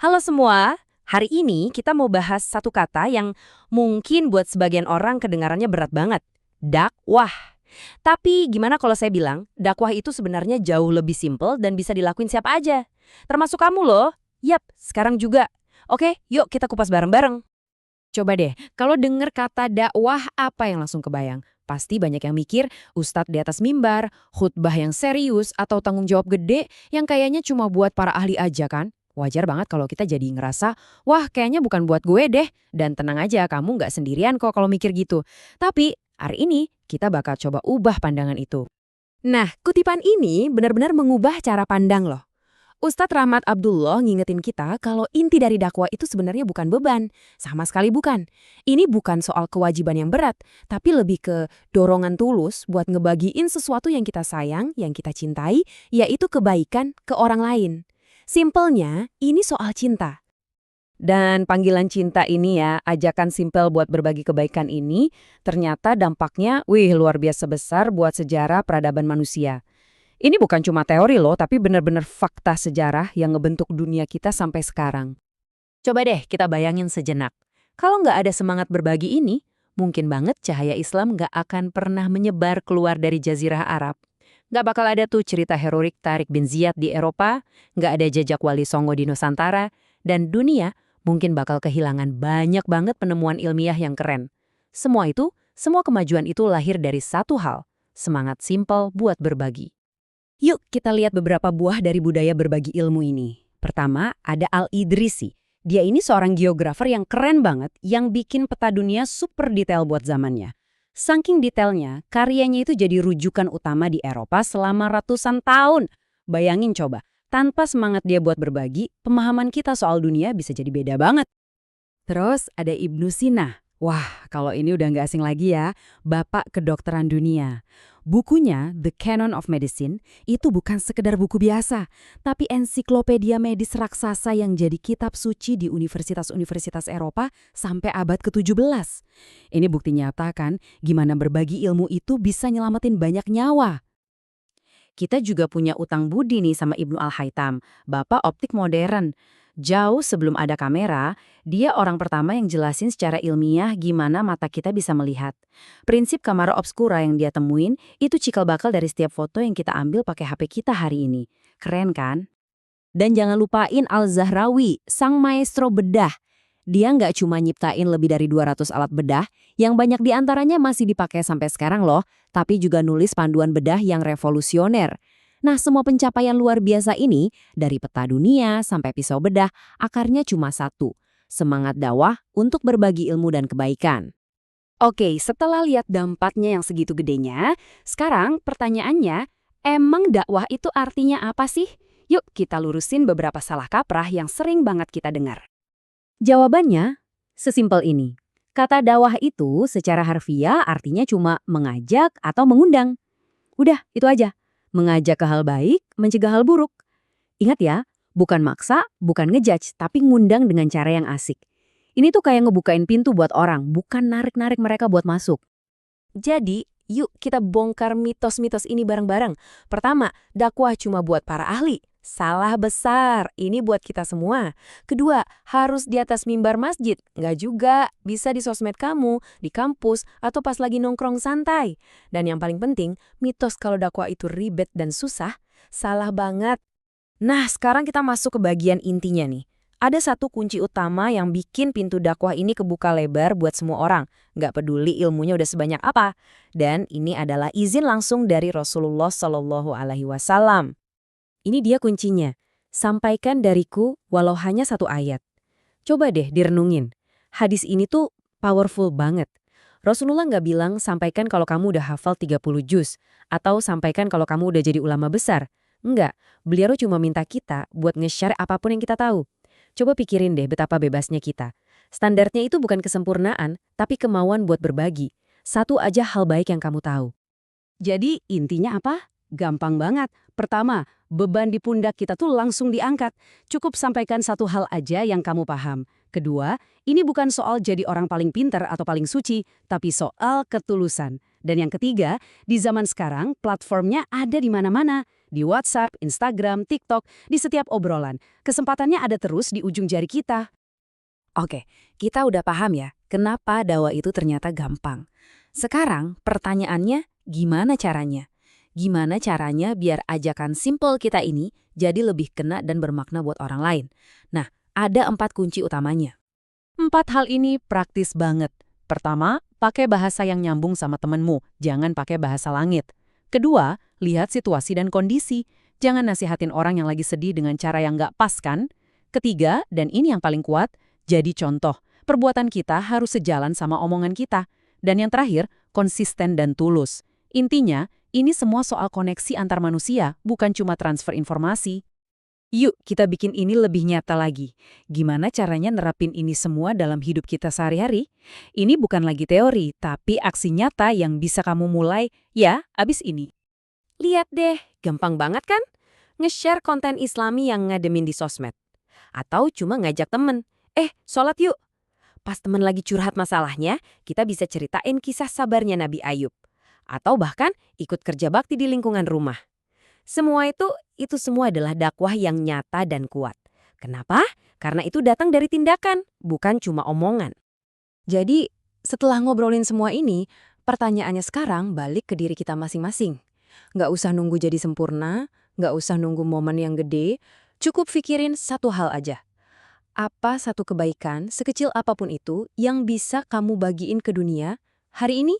Halo semua, hari ini kita mau bahas satu kata yang mungkin buat sebagian orang kedengarannya berat banget. Dakwah. Tapi gimana kalau saya bilang, dakwah itu sebenarnya jauh lebih simpel dan bisa dilakuin siapa aja. Termasuk kamu loh. Yap, sekarang juga. Oke, yuk kita kupas bareng-bareng. Coba deh, kalau denger kata dakwah apa yang langsung kebayang? Pasti banyak yang mikir ustadz di atas mimbar, khutbah yang serius, atau tanggung jawab gede yang kayaknya cuma buat para ahli aja kan? Wajar banget kalau kita jadi ngerasa, wah kayaknya bukan buat gue deh. Dan tenang aja, kamu nggak sendirian kok kalau mikir gitu. Tapi hari ini kita bakal coba ubah pandangan itu. Nah, kutipan ini benar-benar mengubah cara pandang loh. Ustadz Rahmat Abdullah ngingetin kita kalau inti dari dakwah itu sebenarnya bukan beban. Sama sekali bukan. Ini bukan soal kewajiban yang berat, tapi lebih ke dorongan tulus buat ngebagiin sesuatu yang kita sayang, yang kita cintai, yaitu kebaikan ke orang lain. Simpelnya, ini soal cinta. Dan panggilan cinta ini ya, ajakan simpel buat berbagi kebaikan ini, ternyata dampaknya, luar biasa besar buat sejarah peradaban manusia. Ini bukan cuma teori loh, tapi benar-benar fakta sejarah yang ngebentuk dunia kita sampai sekarang. Coba deh kita bayangin sejenak. Kalau nggak ada semangat berbagi ini, mungkin banget cahaya Islam nggak akan pernah menyebar keluar dari Jazirah Arab. Nggak bakal ada tuh cerita heroik Tariq bin Ziyad di Eropa, nggak ada jejak Wali Songo di Nusantara, dan dunia mungkin bakal kehilangan banyak banget penemuan ilmiah yang keren. Semua kemajuan itu lahir dari satu hal, semangat simpel buat berbagi. Yuk kita lihat beberapa buah dari budaya berbagi ilmu ini. Pertama, ada Al-Idrisi. Dia ini seorang geografer yang keren banget, yang bikin peta dunia super detail buat zamannya. Saking detailnya, karyanya itu jadi rujukan utama di Eropa selama ratusan tahun. Bayangin coba, tanpa semangat dia buat berbagi, pemahaman kita soal dunia bisa jadi beda banget. Terus ada Ibnu Sina. Wah, kalau ini udah nggak asing lagi ya, Bapak Kedokteran Dunia. Bukunya, The Canon of Medicine, itu bukan sekedar buku biasa, tapi ensiklopedia medis raksasa yang jadi kitab suci di universitas-universitas Eropa sampai abad ke-17. Ini bukti nyata kan, gimana berbagi ilmu itu bisa nyelamatin banyak nyawa. Kita juga punya utang budi nih sama Ibnu Al-Haytham, Bapak optik modern. Jauh sebelum ada kamera, dia orang pertama yang jelasin secara ilmiah gimana mata kita bisa melihat. Prinsip kamera obscura yang dia temuin itu cikal bakal dari setiap foto yang kita ambil pakai HP kita hari ini. Keren kan? Dan jangan lupain Al-Zahrawi, sang maestro bedah. Dia nggak cuma nyiptain lebih dari 200 alat bedah, yang banyak diantaranya masih dipakai sampai sekarang loh, tapi juga nulis panduan bedah yang revolusioner. Nah, semua pencapaian luar biasa ini, dari peta dunia sampai pisau bedah, akarnya cuma satu, semangat dakwah untuk berbagi ilmu dan kebaikan. Oke, setelah lihat dampaknya yang segitu gedenya, sekarang pertanyaannya, emang dakwah itu artinya apa sih? Yuk kita lurusin beberapa salah kaprah yang sering banget kita dengar. Jawabannya, sesimpel ini. Kata dakwah itu secara harfiah artinya cuma mengajak atau mengundang. Udah, itu aja. Mengajak ke hal baik, mencegah hal buruk. Ingat ya, bukan maksa, bukan ngejudge, tapi ngundang dengan cara yang asik. Ini tuh kayak ngebukain pintu buat orang, bukan narik-narik mereka buat masuk. Jadi, yuk kita bongkar mitos-mitos ini bareng-bareng. Pertama, dakwah cuma buat para ahli. Salah besar, ini buat kita semua. Kedua, harus di atas mimbar masjid. Nggak juga, bisa di sosmed kamu, di kampus, atau pas lagi nongkrong santai. Dan yang paling penting, mitos kalau dakwah itu ribet dan susah, salah banget. Nah, sekarang kita masuk ke bagian intinya nih. Ada satu kunci utama yang bikin pintu dakwah ini kebuka lebar buat semua orang. Nggak peduli ilmunya udah sebanyak apa. Dan ini adalah izin langsung dari Rasulullah Shallallahu Alaihi Wasallam. Ini dia kuncinya. Sampaikan dariku walau hanya satu ayat. Coba deh direnungin. Hadis ini tuh powerful banget. Rasulullah nggak bilang sampaikan kalau kamu udah hafal 30 juz. Atau sampaikan kalau kamu udah jadi ulama besar. Enggak, beliau cuma minta kita buat nge-share apapun yang kita tahu. Coba pikirin deh betapa bebasnya kita. Standarnya itu bukan kesempurnaan, tapi kemauan buat berbagi. Satu aja hal baik yang kamu tahu. Jadi intinya apa? Gampang banget. Pertama, beban di pundak kita tuh langsung diangkat. Cukup sampaikan satu hal aja yang kamu paham. Kedua, ini bukan soal jadi orang paling pintar atau paling suci, tapi soal ketulusan. Dan yang ketiga, di zaman sekarang platformnya ada di mana-mana. Di WhatsApp, Instagram, TikTok, di setiap obrolan. Kesempatannya ada terus di ujung jari kita. Oke, kita udah paham ya, kenapa dakwah itu ternyata gampang. Sekarang pertanyaannya, gimana caranya? Gimana caranya biar ajakan simple kita ini jadi lebih kena dan bermakna buat orang lain? Nah, ada 4 kunci utamanya. 4 hal ini praktis banget. Pertama, pakai bahasa yang nyambung sama temenmu, jangan pakai bahasa langit. Kedua, lihat situasi dan kondisi. Jangan nasihatin orang yang lagi sedih dengan cara yang nggak pas kan? Ketiga, dan ini yang paling kuat, jadi contoh. Perbuatan kita harus sejalan sama omongan kita. Dan yang terakhir, konsisten dan tulus. Intinya, ini semua soal koneksi antar manusia, bukan cuma transfer informasi. Yuk, kita bikin ini lebih nyata lagi. Gimana caranya nerapin ini semua dalam hidup kita sehari-hari? Ini bukan lagi teori, tapi aksi nyata yang bisa kamu mulai, ya, abis ini. Lihat deh, gampang banget kan? Nge-share konten Islami yang ngademin di sosmed. Atau cuma ngajak temen, sholat yuk. Pas temen lagi curhat masalahnya, kita bisa ceritain kisah sabarnya Nabi Ayub. Atau bahkan ikut kerja bakti di lingkungan rumah. Semua itu semua adalah dakwah yang nyata dan kuat. Kenapa? Karena itu datang dari tindakan, bukan cuma omongan. Jadi, setelah ngobrolin semua ini, pertanyaannya sekarang balik ke diri kita masing-masing. Nggak usah nunggu jadi sempurna, nggak usah nunggu momen yang gede, cukup pikirin satu hal aja. Apa satu kebaikan, sekecil apapun itu, yang bisa kamu bagiin ke dunia hari ini